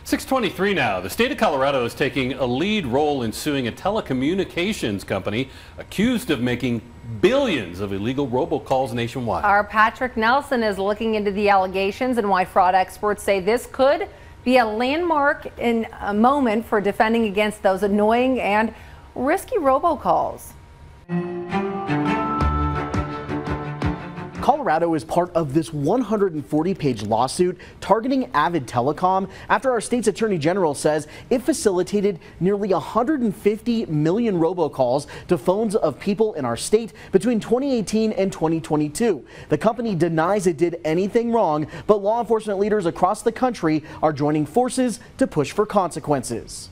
6:23 now. The state of Colorado is taking a lead role in suing a telecommunications company accused of making billions of illegal robocalls nationwide. Our Patrick Nelson is looking into the allegations and why fraud experts say this could be a landmark in a moment for defending against those annoying and risky robocalls. Colorado is part of this 140-page lawsuit targeting Avid Telecom after our state's attorney general says it facilitated nearly 150 million robocalls to phones of people in our state between 2018 and 2022. The company denies it did anything wrong, but law enforcement leaders across the country are joining forces to push for consequences.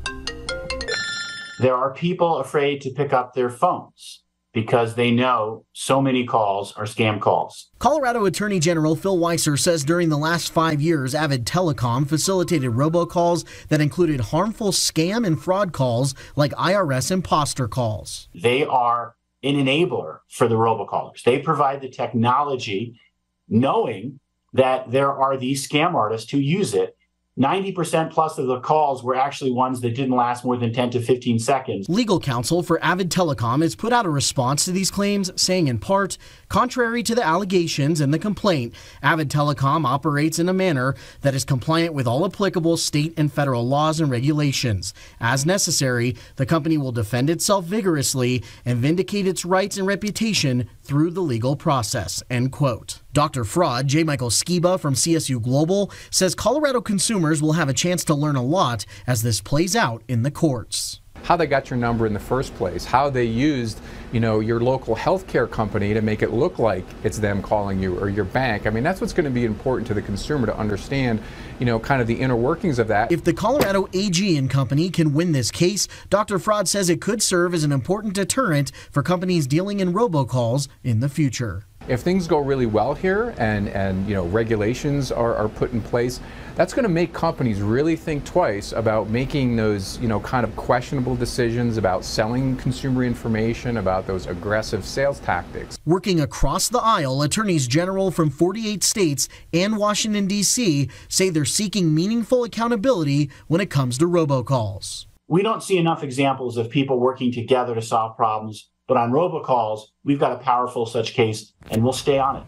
There are people afraid to pick up their phones because they know so many calls are scam calls. Colorado Attorney General Phil Weiser says during the last 5 years, Avid Telecom facilitated robocalls that included harmful scam and fraud calls like IRS imposter calls. They are an enabler for the robocallers. They provide the technology knowing that there are these scam artists who use it. 90% plus of the calls were actually ones that didn't last more than 10 to 15 seconds. Legal counsel for Avid Telecom has put out a response to these claims, saying in part, contrary to the allegations in the complaint, Avid Telecom operates in a manner that is compliant with all applicable state and federal laws and regulations. As necessary, the company will defend itself vigorously and vindicate its rights and reputation through the legal process, end quote. Dr. Fraud, J. Michael Skiba from CSU Global, says Colorado consumers will have a chance to learn a lot as this plays out in the courts. How they got your number in the first place, how they used, your local healthcare company to make it look like it's them calling you, or your bank. I mean, that's what's going to be important to the consumer to understand, kind of the inner workings of that. If the Colorado AG and company can win this case, Dr. Fraud says it could serve as an important deterrent for companies dealing in robocalls in the future. If things go really well here and regulations are put in place, that's going to make companies really think twice about making those, kind of questionable decisions about selling consumer information, about those aggressive sales tactics. Working across the aisle, attorneys general from 48 states and Washington, D.C. say they're seeking meaningful accountability when it comes to robocalls. We don't see enough examples of people working together to solve problems. But on robocalls, we've got a powerful such case, and we'll stay on it.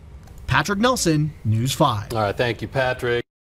Patrick Nelson, News 5. All right, thank you, Patrick.